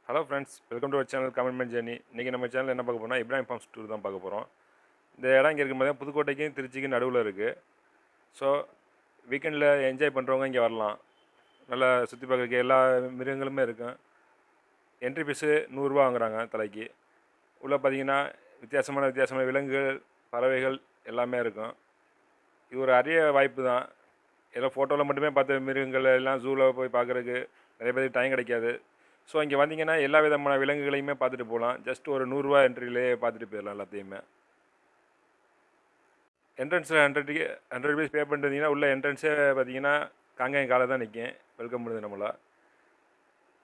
Hello friends, welcome to our channel கமெண்ட்மெண்ட் journey. இன்றைக்கி நம்ம சேனல் என்ன பார்க்க போறோம்னா இப்ராஹிம் ஃபார்ம்ஸ் டூர் தான் பார்க்க போகிறோம். இந்த இடம் இங்கே இருக்கும் போது புதுக்கோட்டைக்கும் திருச்சிக்கும் நடுவில் இருக்குது. ஸோ வீக்கெண்டில் என்ஜாய் பண்ணுறவங்க இங்கே வரலாம். நல்லா சுற்றி பார்க்குறதுக்கு எல்லா மிருகங்களுமே இருக்கும். என்ட்ரி ஃபீஸு நூறுரூவா வாங்குறாங்க தலைக்கு. உள்ளே பார்த்தீங்கன்னா வித்தியாசமான விலங்குகள், பறவைகள் எல்லாமே இருக்கும். இது ஒரு அரிய வாய்ப்பு தான். ஏதோ ஃபோட்டோவில் மட்டுமே பார்த்த மிருகங்கள் எல்லாம் ஜூவில் போய் பார்க்குறதுக்கு நிறைய பேருக்கு டைம் கிடைக்காது. ஸோ இங்கே வந்தீங்கன்னா எல்லா விதமான விலங்குகளையுமே பார்த்துட்டு போகலாம். ஜஸ்ட் ஒரு நூறுரூவா என்ட்ரிலே பார்த்துட்டு போயிடலாம் எல்லாத்தையுமே. என்ட்ரன்ஸில் ஹண்ட்ரட் ருபீஸ் பே பண்ணிருந்தீங்கன்னா உள்ள என்ட்ரன்ஸே பார்த்தீங்கன்னா காங்கேயம் காலை தான் நிற்கும். வெல்கம் பண்ணுது நம்மளை.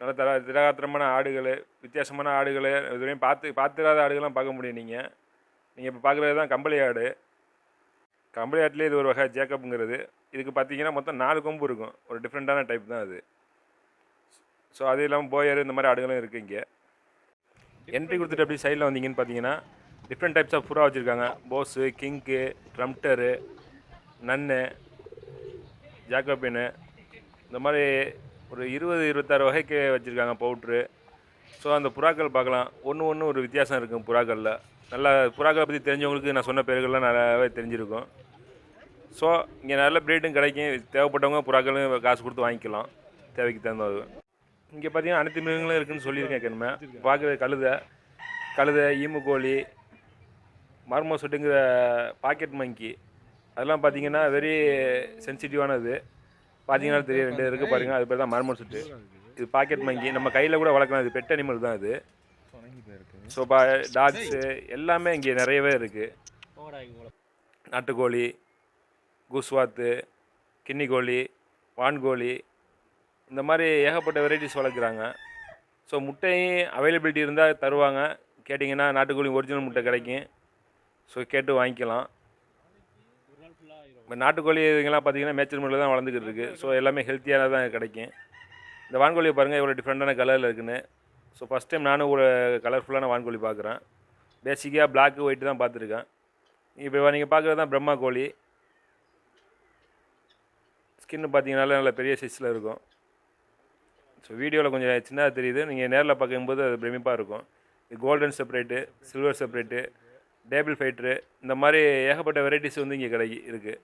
நல்ல திடகாத்திரமான ஆடுகள், வித்தியாசமான ஆடுகள், இதுவரையும் பார்த்துடாத ஆடுகள்லாம் பார்க்க முடியும். நீங்கள் இப்போ பார்க்குறது தான் கம்பளி ஆடு. கம்பளி ஆட்டிலே இது ஒரு வகை ஜேக்கப்புங்கிறது. இதுக்கு பார்த்தீங்கன்னா மொத்தம் 4 கொம்பு இருக்கும். ஒரு டிஃப்ரெண்ட்டான டைப் தான் அது. ஸோ அது இல்லாமல் போயர் இந்த மாதிரி ஆடுகளும் இருக்குது இங்கே. என்ட்ரி கொடுத்துட்டு அப்படி சைடில் வந்தீங்கன்னு பார்த்தீங்கன்னா டிஃப்ரெண்ட் டைப்ஸ் ஆஃப் புறா வச்சுருக்காங்க. போஸு, கிங்கு, ட்ரம்டரு, நன்னு, ஜாக்கோபின்னு இந்த மாதிரி ஒரு 20-26 வகைக்கு வச்சுருக்காங்க பவுட்ரு. ஸோ அந்த புறாக்கள் பார்க்கலாம். ஒன்று ஒரு வித்தியாசம் இருக்கும் புறாக்களில். நல்லா புறாக்களை பற்றி தெரிஞ்சவங்களுக்கு நான் சொன்ன பேர்கள்லாம் நல்லாவே தெரிஞ்சிருக்கும். ஸோ இங்கே நல்ல ப்ரீடும் கிடைக்கும். தேவைப்பட்டவங்க புறாக்களும் காசு கொடுத்து வாங்கிக்கலாம் தேவைக்கு தகுந்தது. இங்கே பார்த்தீங்கன்னா அனைத்து மிருகங்களும் இருக்குதுன்னு சொல்லியிருக்கேன். ஏற்கனவே பார்க்குறது கழுதை, ஈமுக்கோழி, மர்மோசட்டுங்கிற பாக்கெட் மங்கி, அதெல்லாம் பார்த்தீங்கன்னா வெரி சென்சிட்டிவானது. பார்த்தீங்கன்னா தெரியும், 2 இருக்குது பாருங்கள். அது பேர் தான் மர்மோசட்டு. இது பாக்கெட் மங்கி, நம்ம கையில் கூட வளர்க்கலாம். இது பெட் அனிமல் தான் இது. ஸோ டாக்ஸு எல்லாமே இங்கே நிறையவே இருக்குது. நாட்டுக்கோழி, கூஸ்வாத்து, கின்னிக்கோழி, வான்கோழி, இந்த மாதிரி ஏகப்பட்ட வெரைட்டிஸ் வளர்க்குறாங்க. ஸோ முட்டையும் அவைலபிலிட்டி இருந்தால் தருவாங்க. கேட்டிங்கன்னா நாட்டுக்கோழி ஒரிஜினல் முட்டை கிடைக்கும். ஸோ கேட்டு வாங்கிக்கலாம். இப்போ நாட்டுக்கோழி இதுங்கெல்லாம் பார்த்தீங்கன்னா மேய்ச்சல் முறையில் தான் வளர்ந்துக்கிட்டு இருக்குது. ஸோ எல்லாமே ஹெல்த்தியாக தான் கிடைக்கும். இந்த வான்கோழியை பாருங்கள் எவ்வளோ டிஃப்ரெண்ட்டான கலரில் இருக்குன்னு. ஸோ ஃபஸ்ட் டைம் நானும் ஒரு கலர்ஃபுல்லான வான்கோழி பார்க்குறேன். பேசிக்காக பிளாக்கு ஒயிட்டு தான் பார்த்துருக்கேன். இப்போ நீங்கள் பார்க்குறது தான் பிரம்மா கோழி. ஸ்கின்னு பார்த்தீங்கன்னாலே நல்ல பெரிய சைஸில் இருக்கும். ஸோ வீடியோவில் கொஞ்சம் சின்னதாக தெரியுது. நீங்கள் நேரில் பார்க்கும்போது அது பிரமிப்பாக இருக்கும். இது golden separate, silver separate, table ஃபைட்ரு, இந்த மாதிரி ஏகப்பட்ட வெரைட்டிஸ் வந்து இங்கே இருக்குது.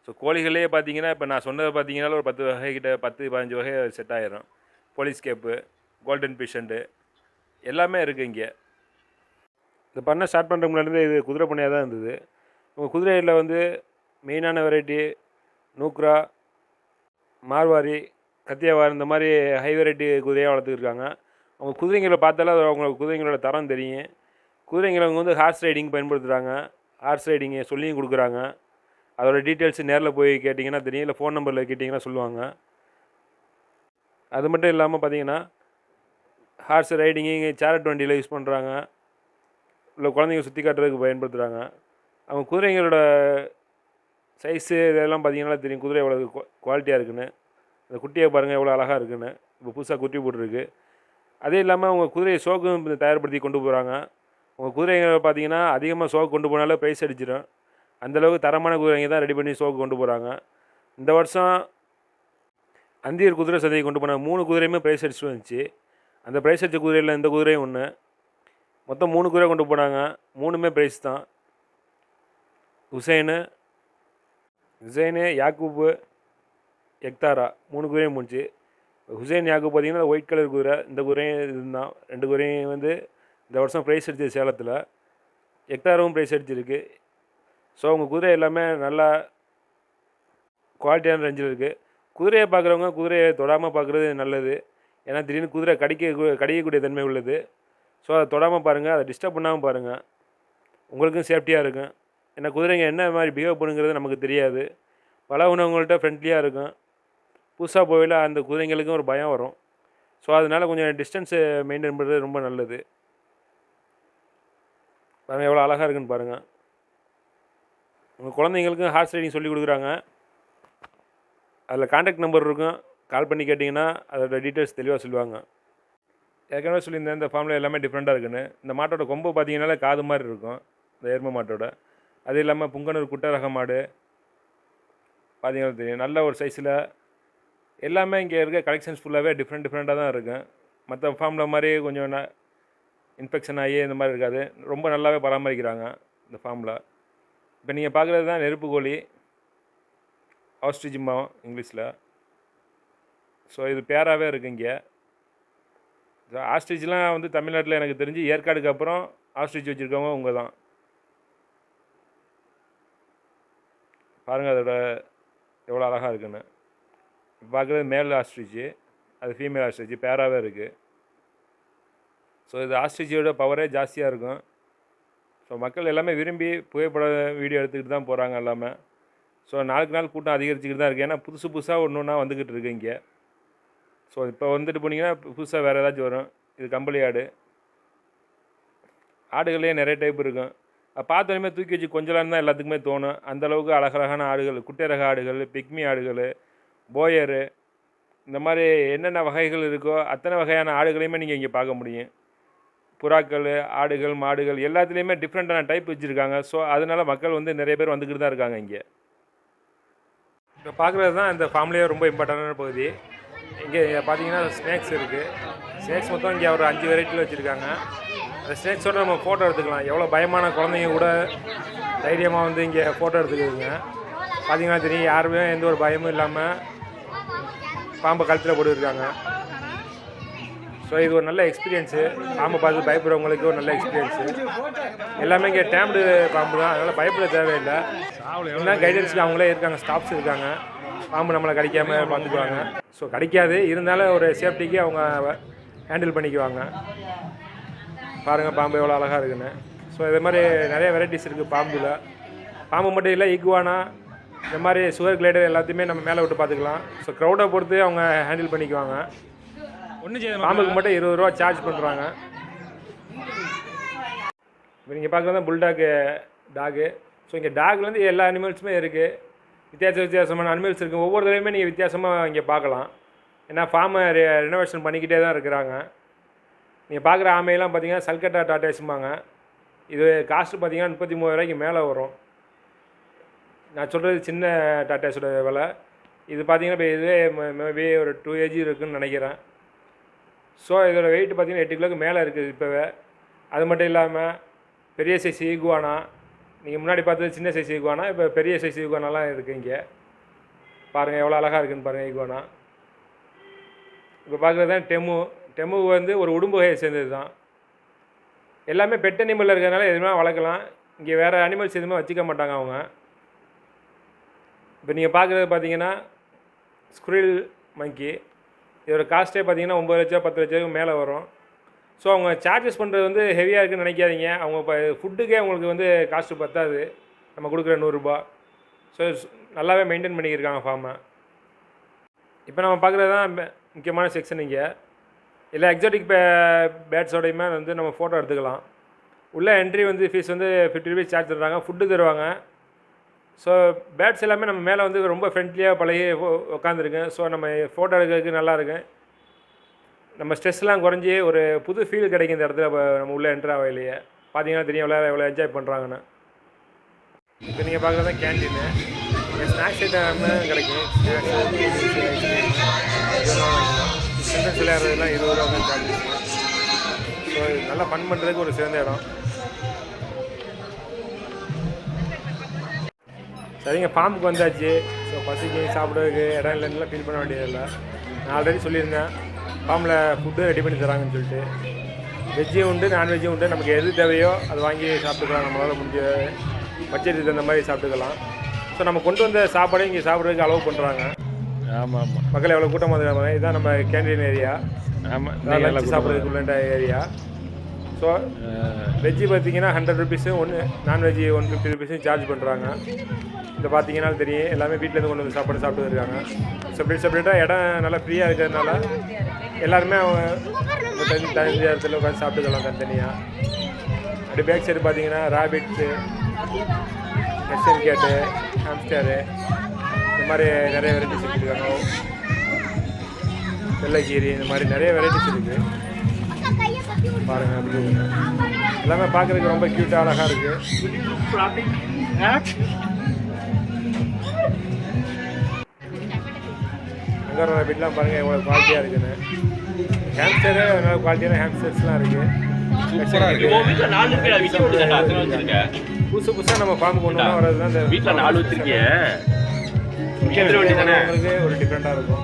ஸோ கோழிகளே பார்த்தீங்கன்னா இப்போ நான் சொன்னதை பார்த்தீங்கன்னா ஒரு 10 வகைக்கிட்ட 10-15 வகை செட் ஆயிரும். போலீஸ் கேப்பு, கோல்டன் பிஷண்ட்டு எல்லாமே இருக்குது இங்கே. இந்த பண்ணை ஸ்டார்ட் பண்ணுறதுக்கு முன்னாடி இது குதிரை பண்ணையாக தான் இருந்தது. உங்கள் குதிரையில் வந்து மெயினான வெரைட்டி நூக்ரா, மார்வாரி, கத்தியாவார், இந்த மாதிரி ஹை வெரைட்டி குதிரையாக வளர்த்துருக்காங்க. அவங்க குதிரைங்களை பார்த்தாலே அவங்களுக்கு குதிரைங்களோட தரம் தெரியும். குதிரைங்களை அவங்க வந்து ஹார்ஸ் ரைடிங் பயன்படுத்துகிறாங்க. ஹார்ஸ் ரைடிங்கை சொல்லியும் கொடுக்குறாங்க. அதோட டீட்டெயில்ஸ் நேரில் போய் கேட்டிங்கன்னா தெரியும், இல்லை ஃபோன் நம்பரில் கேட்டிங்கன்னா சொல்லுவாங்க. அது மட்டும் இல்லாமல் பார்த்தீங்கன்னா ஹார்ஸ் ரைடிங்கு சேரட் வண்டியில் யூஸ் பண்ணுறாங்க. இல்லை குழந்தைங்க சுற்றி காட்டுறதுக்கு பயன்படுத்துகிறாங்க. அவங்க குதிரைங்களோட சைஸு இதெல்லாம் பார்த்தீங்கன்னா தெரியும், குதிரை எவ்வளோ குவாலிட்டியாக இருக்குன்னு. அந்த குட்டியை பாருங்கள் எவ்வளோ அழகாக இருக்குன்னு. இப்போ புதுசாக குட்டி போட்டுருக்கு. அதே இல்லாமல் அவங்க குதிரையை சோக்கும் தயார்படுத்தி கொண்டு போகிறாங்க. உங்கள் குதிரைங்களை பார்த்தீங்கன்னா அதிகமாக சோக்கு கொண்டு போனாலே ப்ரைஸ் அடிச்சிடும். அந்தளவுக்கு தரமான குதிரைங்க தான் ரெடி பண்ணி சோக்கு கொண்டு போகிறாங்க. இந்த வருஷம் அந்தியூர் குதிரை சந்தைக்கு கொண்டு போன 3 குதிரையுமே ப்ரைஸ் அடிச்சுட்டு வந்துச்சு. அந்த ப்ரைஸ் அடித்த குதிரையில் இந்த குதிரையும் ஒன்று. மொத்தம் 3 குதிரை கொண்டு போனாங்க. 3மே ப்ரைஸ் தான். ஹுசைனு, யாக்கூப்பு, எக்தாரா 3 குதிரையும் முடிச்சு. ஹுசைன் யாக்கூப் பார்த்தீங்கன்னா ஒயிட் கலர் குதிரை. இந்த குதிரையும் இதுதான். 2 குதிரையும் வந்து இந்த வருஷம் ப்ரைஸ் அடிச்சது சேலத்தில். எக்தாராவும் ப்ரைஸ் அடிச்சிருக்கு. ஸோ அவங்க குதிரை எல்லாமே நல்லா குவாலிட்டியான ரேஞ்சில் இருக்குது. குதிரையை பார்க்குறவங்க குதிரையை தொடாமல் பார்க்குறது நல்லது. ஏன்னா திடீர்னு குதிரை கடிக்கக்கூடிய தன்மை உள்ளது. ஸோ அதை தொடாமல் பாருங்கள், அதை டிஸ்டர்ப் பண்ணாமல் பாருங்கள். உங்களுக்கும் சேஃப்டியாக இருக்கும். ஏன்னா குதிரைங்க என்ன மாதிரி பிஹேவ் பண்ணுங்கிறது நமக்கு தெரியாது. பழகுனவங்கள்ட்ட ஃப்ரெண்ட்லியாக இருக்கும். புதுசாக போகல அந்த குதிரைங்களுக்கும் ஒரு பயம் வரும். ஸோ அதனால் கொஞ்சம் டிஸ்டன்ஸை மெயின்டைன் பண்ணுறது ரொம்ப நல்லது. பாருங்கள் எவ்வளோ அழகாக இருக்குன்னு பாருங்கள். உங்கள் குழந்தைங்களுக்கும் ஹார்ஸ் ரைடிங் சொல்லி கொடுக்குறாங்க. அதில் கான்டாக்ட் நம்பர் இருக்கும். கால் பண்ணி கேட்டிங்கன்னா அதோட டீட்டெயில்ஸ் தெளிவாக சொல்லுவாங்க. ஏற்கனவே சொல்லியிருந்தேன் இந்த ஃபார்மில் எல்லாமே டிஃப்ரெண்ட்டாக இருக்குன்னு. இந்த மாட்டோட கொம்பு பார்த்தீங்கன்னாலே காது மாதிரி இருக்கும், இந்த எருமை மாட்டோட. அது இல்லாமல் புங்கனூர் குட்டை ரக மாடு பார்த்தீங்கன்னா தெரியும், நல்ல ஒரு சைஸில். எல்லாமே இங்கே இருக்க கலெக்ஷன்ஸ் ஃபுல்லாகவே டிஃப்ரெண்ட்டாக தான் இருக்கும். மற்ற ஃபார்மில் மாதிரி கொஞ்சம் இன்ஃபெக்ஷன் ஆகி இந்த மாதிரி இருக்காது. ரொம்ப நல்லாவே பராமரிக்கிறாங்க இந்த ஃபார்மில். இப்போ நீங்கள் பார்க்குறது தான் நெருப்பு கோழி, ஆஸ்ட்ரிச்ம்பாவும் இங்கிலீஷில். ஸோ இது பேராகவே இருக்குது இங்கே. ஆஸ்ட்ரிச்லாம் வந்து தமிழ்நாட்டில் எனக்கு தெரிஞ்சு ஏற்காடுக்கு அப்புறம் ஆஸ்ட்ரிச் வச்சுருக்கவங்க உங்கள் தான். பாருங்கள் அதோட எவ்வளோ அழகாக இருக்குன்னு. பார்க்குறது மேல் ஆஸ்ட்ரிச்சு, அது ஃபீமேல் ஆஸ்ட்ரிச்சு, பேராகவே இருக்குது. ஸோ இது ஆஸ்ட்ரிச்சோட பவரே ஜாஸ்தியாக இருக்கும். ஸோ மக்கள் எல்லாமே விரும்பி புகைப்பட வீடியோ எடுத்துக்கிட்டு தான் போகிறாங்க எல்லாமே. ஸோ நாளுக்கு நாள் கூட்டம் அதிகரிச்சுக்கிட்டு தான் இருக்குது. ஏன்னா புதுசு புதுசாக ஒன்று ஒன்றா வந்துக்கிட்டு இருக்குது இங்கே. ஸோ இப்போ வந்துட்டு போனீங்கன்னா புதுசாக வேறு ஏதாச்சும் வரும். இது கம்பளி ஆடு. ஆடுகளே நிறைய டைப் இருக்கும். பார்த்தோன்னே தூக்கி வச்சு கொஞ்சலான்னு தான் எல்லாத்துக்குமே தோணும். அந்தளவுக்கு அழகழகான ஆடுகள், குட்டை ரக ஆடுகள், பிக்மி ஆடுகள், போயரு, இந்த மாதிரி என்னென்ன வகைகள் இருக்கோ அத்தனை வகையான ஆடுகளையுமே நீங்கள் இங்கே பார்க்க முடியும். புறாக்கள், ஆடுகள், மாடுகள் எல்லாத்துலேயுமே டிஃப்ரெண்ட்டான டைப் வச்சுருக்காங்க. ஸோ அதனால் மக்கள் வந்து நிறைய பேர் வந்துக்கிட்டு தான் இருக்காங்க இங்கே. இப்போ பார்க்குறது தான் இந்த ஃபார்ம்லேயே ரொம்ப இம்பார்ட்டண்டான பகுதி. இங்கே பார்த்தீங்கன்னா ஸ்னேக்ஸ் இருக்குது. ஸ்னேக்ஸ் மொத்தம் இங்கே ஒரு 5 வெரைட்டியில் வச்சுருக்காங்க. அந்த ஸ்னேக்ஸோடு நம்ம ஃபோட்டோ எடுத்துக்கலாம். எவ்வளோ பயமான குழந்தைங்க கூட தைரியமாக வந்து இங்கே ஃபோட்டோ எடுத்துக்குதுங்க. பார்த்தீங்கன்னா தெரியும், யாருமே எந்த ஒரு பயமும் இல்லாமல் பாம்பை கழுத்தில் போட்டுருக்காங்க. ஸோ இது ஒரு நல்ல எக்ஸ்பீரியன்ஸு. பாம்பை பார்த்து பயப்படுறவங்களுக்கு ஒரு நல்ல எக்ஸ்பீரியன்ஸு. எல்லாமே இங்கே டேம்டு பாம்பு தான், அதனால் பயப்பட தேவையில்லை. என்ன கைடன்ஸுக்கு அவங்களே இருக்காங்க, ஸ்டாஃப்ஸ் இருக்காங்க. பாம்பு நம்மளை கடிக்காமல் பார்த்துக்குவாங்க. ஸோ கடிக்காது, இருந்தாலும் ஒரு சேஃப்டிக்கு அவங்க ஹேண்டில் பண்ணிக்குவாங்க. பாருங்கள் பாம்பு எவ்வளோ அழகாக இருக்குன்னு. ஸோ இது மாதிரி நிறைய வெரைட்டிஸ் இருக்குது பாம்பில். பாம்பு மட்டும் இல்லை, இக்குவானா, இந்த மாதிரி சுகர் கிளைடர் எல்லாத்தையுமே நம்ம மேலே விட்டு பார்த்துக்கலாம். ஸோ க்ரௌடை பொறுத்து அவங்க ஹேண்டில் பண்ணிக்குவாங்க. பாம்புக்கு மட்டும் 20 ரூபா சார்ஜ் பண்ணுறாங்க. இப்போ நீங்கள் பார்க்குறது தான் புல்டாக் டாகு. ஸோ இங்கே டாக்லேருந்து எல்லா அனிமல்ஸுமே இருக்குது. வித்தியாசமான அனிமல்ஸ் இருக்குது. ஒவ்வொரு தடவையுமே நீங்கள் வித்தியாசமாக இங்கே பார்க்கலாம். ஏன்னா ஃபார்மை ரெனோவேஷன் பண்ணிக்கிட்டே தான் இருக்கிறாங்க. நீங்கள் பார்க்குற ஆமையெல்லாம் பார்த்தீங்கன்னா சல்கட்டா டாட்டாஸும்பாங்க. இது காஸ்ட்டு பார்த்தீங்கன்னா 33 ரூபாய்க்கு மேலே வரும். நான் சொல்கிறது சின்ன டாட்டாஸோட விலை. இது பார்த்தீங்கன்னா இப்போ இதுவே மேபி ஒரு 2 kg இருக்குதுன்னு நினைக்கிறேன். ஸோ இதோட வெயிட் பார்த்திங்கன்னா 8 கிலோக்கு மேலே இருக்குது இப்போவே. அது மட்டும் இல்லாமல் பெரிய சைஸ் ஈகுவானா, நீங்கள் முன்னாடி பார்த்தது சின்ன சைஸ் ஈகுவானா, இப்போ பெரிய சைஸ் ஈகுவானாலாம் இருக்குது இங்கே. பாருங்கள் எவ்வளோ அழகாக இருக்குதுன்னு பாருங்கள் ஈகுவானா. இப்போ பார்க்குறது தான் டெமு. டெமு வந்து ஒரு உடும்பு வகையை சேர்ந்தது தான். எல்லாமே பெட் அனிமலில் இருக்கிறதுனால எதுவுமே வளர்க்கலாம். இங்கே வேறு அனிமல்ஸ் எதுவுமே வச்சுக்க மாட்டாங்க அவங்க. இப்போ நீங்கள் பார்க்குறது பார்த்தீங்கன்னா ஸ்குரில் மங்கி. இதோட காஸ்ட்டே பார்த்தீங்கன்னா 9 லட்சம் 10 லட்சத்துக்கு மேலே வரும். ஸோ அவங்க சார்ஜஸ் பண்ணுறது வந்து ஹெவியாக இருக்குதுன்னு நினைக்காதீங்க. அவங்க இப்போ ஃபுட்டுக்கே அவங்களுக்கு வந்து காஸ்ட்டு பத்தாது நம்ம கொடுக்குற 100 ரூபா. ஸோ நல்லாவே மெயின்டைன் பண்ணிக்கிருக்காங்க ஃபார்மை. இப்போ நம்ம பார்க்குறது தான் முக்கியமான செக்ஷன். இங்கே எல்லா எக்ஸாட்டிக் பேட்ஸோடையுமே வந்து நம்ம ஃபோட்டோ எடுத்துக்கலாம். உள்ள என்ட்ரி வந்து ஃபீஸ் வந்து 50 ரூபீஸ் சார்ஜ் தருவாங்க. ஃபுட்டு தருவாங்க. ஸோ பேட்ஸ் எல்லாமே நம்ம மேலே வந்து ரொம்ப ஃப்ரெண்ட்லியாக பழகி உட்காந்துருக்கு. ஸோ நம்ம ஃபோட்டோ எடுக்கிறதுக்கு நல்லாயிருக்கு. நம்ம ஸ்ட்ரெஸ்லாம் குறைஞ்சி ஒரு புது ஃபீல் கிடைக்கும் இந்த இடத்துல. நம்ம உள்ளே என்ட்ரு ஆகலையே பார்த்தீங்கன்னா தெரியும் எவ்வளோ என்ஜாய் பண்ணுறாங்கன்னு. இப்போ நீங்கள் பார்க்குறது தான் கேன்டீனு. இங்கே ஸ்நாக்ஸ் ஐட்டம் கிடைக்கும். சில்ட்ரன்ஸ் விளையாடுறதுலாம் 20 ரூபா தான் சார்ஜ். ஸோ நல்லா ஃபன் பண்ணுறதுக்கு ஒரு சிறந்த இடம். சரிங்க, ஃபார்முக்கு வந்தாச்சு. ஸோ பசிக்கு சாப்பிட்றதுக்கு இடம் இல்லைன்னா ஃபீல் பண்ண வேண்டியதில்லை. நான் ஆல்ரெடி சொல்லியிருந்தேன் ஃபார்மில் ஃபுட்டு ரெடி பண்ணி தராங்கன்னு சொல்லிட்டு. வெஜ்ஜும் உண்டு, நான்வெஜ்ஜும் உண்டு. நமக்கு எது தேவையோ அது வாங்கி சாப்பிட்டுக்கலாம். நம்மளால் முடிஞ்ச பட்ஜெட்டுக்கு தகுந்த மாதிரி சாப்பிட்டுக்கலாம். ஸோ நம்ம கொண்டு வந்த சாப்பாடை இங்கே சாப்பிட்றதுக்கு அலோவ் பண்ணுறாங்க. ஆமாம், மக்கள் எவ்வளோ கூட்டமாக வந்துருக்காங்க. இதுதான் நம்ம கேண்டீன் ஏரியா. ஆமாம், லஞ்ச் சாப்பிட்றதுக்கு உள்ள ஏரியா. ஸோ வெஜ்ஜு பார்த்தீங்கன்னா 100 ருபீஸும், நான்வெஜ்ஜு 150 ருபீஸும் சார்ஜ் பண்ணுறாங்க. இதை பார்த்தீங்கன்னா தெரியும், எல்லாமே வீட்டிலேருந்து கொண்டு வந்து சாப்பாடு சாப்பிட்டு இருக்காங்க. செப்பரேட்டாக இடம் நல்லா ஃப்ரீயாக இருக்கிறதுனால எல்லாருமே அவங்க தனி இடத்துல உட்காந்து சாப்பிட்டுக்கலாம் தனித்தனியாக. அப்படி பேக் சைடு பார்த்தீங்கன்னா ராபிட்ஸு, மெக்சிகன் கேட்டு, ஹாம்ஸ்டரு, இந்த மாதிரி நிறைய வெரைட்டிஸ் வச்சுருக்காங்க. வெள்ளைக்கீரி, இந்த மாதிரி நிறைய வெரைட்டிஸ் இருக்குது. பாருங்கள், அப்படி எல்லாமே பார்க்குறதுக்கு ரொம்ப க்யூட்டாக அழகாக இருக்குது. அங்கே வீட்டெலாம் பாருங்கள் எவ்வளோ குவாலிட்டியாக இருக்குன்னு. ஹேம்ஸ்டரு நல்ல குவாலிட்டியான ஹேம்ஸ்டர்ஸ்லாம் இருக்குது. சூப்பராக இருக்குது. வீட்டில் 4 இருக்கா விற்க முடியாது அத்தனை வச்சுருக்கேன். புதுசு புதுசாக நம்ம ஃபார்ம் கொண்டு வந்தால் வரது தான் இந்த வீட்டில் 4 வச்சுருக்கேன். உங்களுக்கு ஒரு டிஃப்ரெண்ட்டாக இருக்கும்.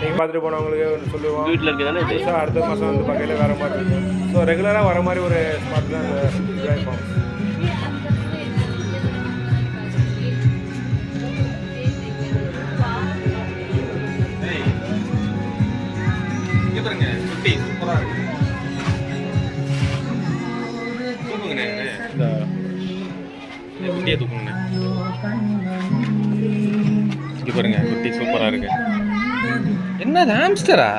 நீங்கள் பார்த்துட்டு போனவங்களுக்கு ஒன்று சொல்லுவோம். வீட்டில் இருக்குது தானே இது. புதுசாக அடுத்த மாதம் வந்து பக்கையில் வேறு மாதிரி இருக்கும். ஸோ ரெகுலராக வர மாதிரி ஒரு ஸ்மார்ட் தான் இந்த இப்ராஹிம் ஃபார்ம். இங்கே பாருங்க குட்டி சூப்பராக இருக்குது. தூக்குங்கண்ணே இந்த குட்டியை தூக்குங்கண்ணே. இங்கே பாருங்க குட்டி சூப்பராக இருக்கு. என்ன ஹாம்ஸ்டரா?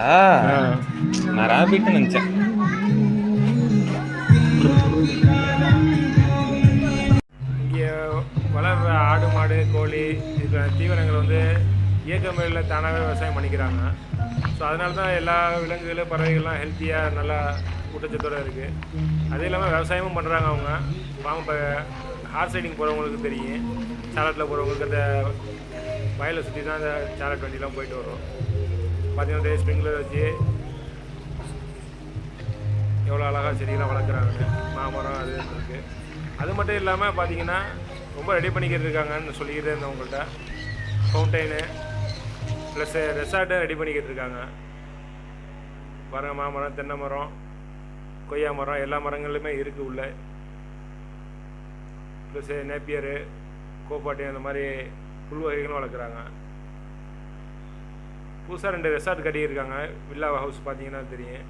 நான் ராபிட்னு நினச்சேன். இங்கே வளர்கிற ஆடு மாடு கோழி இருக்கிற தீவனங்கள் வந்து இயற்கை முறையில் தானாகவே விவசாயம் பண்ணிக்கிறாங்க. ஸோ அதனால தான் எல்லா விலங்குகளும் பறவைகள்லாம் ஹெல்த்தியாக நல்லா ஊட்டச்சத்தோடு இருக்குது. அது இல்லாமல் விவசாயமும் பண்ணுறாங்க அவங்க. இப்போ ஹார்ஸ் ரைடிங் போகிறவங்களுக்கு தெரியும். சேலத்தில் போகிறவங்களுக்கு அந்த வயலை சுற்றி தான் அந்த சேலட் வண்டிலாம் போயிட்டு வரும். பார்த்தீங்கன்னா ஸ்ப்ரிங்க்லர் வச்சு எவ்வளோ அழகாக செடியெல்லாம் வளர்க்குறாங்க. மாமரம் அது இருக்குது. அது மட்டும் இல்லாமல் பார்த்தீங்கன்னா ரொம்ப ரெடி பண்ணிக்கிட்டு இருக்காங்கன்னு சொல்லிக்கிட்டே இருந்தேன் உங்கள்கிட்ட. ஃபவுண்டைனு ப்ளஸ் ரெசார்ட்டை ரெடி பண்ணிக்கிட்டு இருக்காங்க. மாமரம், தென்னை மரம், கொய்யா மரம் எல்லா மரங்களுமே இருக்குது உள்ள. ப்ளஸ் நேப்பியரு, கோப்பாட்டி அந்த மாதிரி புல் வகைகளும் வளர்க்குறாங்க. புதுசாக 2 ரெசார்ட் கட்டியிருக்காங்க. வில்லா ஹவுஸ் பார்த்தீங்கன்னா தெரியும்.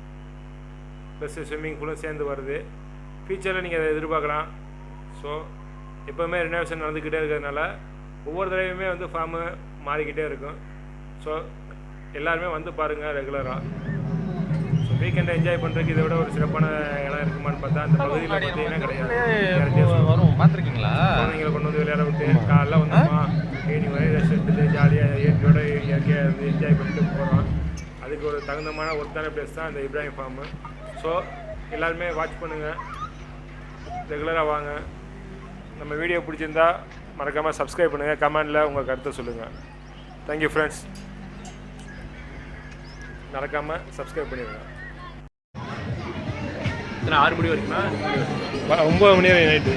ப்ளஸ் ஸ்விம்மிங் பூலும் சேர்ந்து வருது. ஃபியூச்சரில் நீங்கள் அதை எதிர்பார்க்கலாம். ஸோ எப்போவுமே ரெனோவேஷன் நடந்துக்கிட்டே இருக்கிறதுனால ஒவ்வொரு தடவையுமே வந்து ஃபார்மு மாறிக்கிட்டே இருக்கும். ஸோ எல்லாருமே வந்து பாருங்கள் ரெகுலராக. ஸோ வீக்கெண்டை என்ஜாய் பண்ணுறதுக்கு இதை விட ஒரு சிறப்பான இடம் இருக்குமான்னு பார்த்தா அந்த பகுதியில் பார்த்தீங்கன்னா கிடையாது. வரும் பார்த்துருக்கீங்களா? குழந்தைங்களை கொண்டு வந்து விளையாட விட்டு காலைல வந்தோமா ஈவினிங் வரை ரெஸ்ட் எடுத்துட்டு ஜாலியாக இயற்கையோட இயற்கையாக வந்து என்ஜாய் பண்ணிட்டு போகிறோம். அதுக்கு ஒரு தகுந்தமான ஒருத்தான பிளேஸ் தான் இந்த இப்ராஹிம் ஃபார்மு. ஸோ எல்லாருமே வாட்ச் பண்ணுங்கள், ரெகுலராக வாங்க. நம்ம வீடியோ பிடிச்சிருந்தா மறக்காமல் சப்ஸ்கிரைப் பண்ணுங்கள், கமெண்டில் உங்கள் கருத்தை சொல்லுங்கள். Thank you friends. மறக்காமல் சப்ஸ்கிரைப் பண்ணிடுங்க. 6 மணி வரைக்குமா? 9 மணி வரை நைட்டு.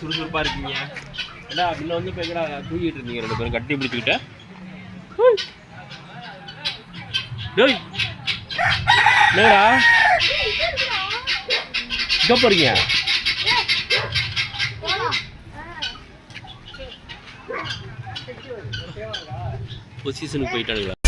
சுறுசுறுப்பாக இருக்கீங்க. ஏடா அப்படின்னா வந்து இப்போ எங்கடா தூக்கிட்டு இருந்தீங்க 2 பேரும் கட்டி பிடிச்சிக்கிட்ட? டேய் என்னடா இங்கே போகிறீங்க? பொசிஷனுக்கு போயிட்டானுங்களா?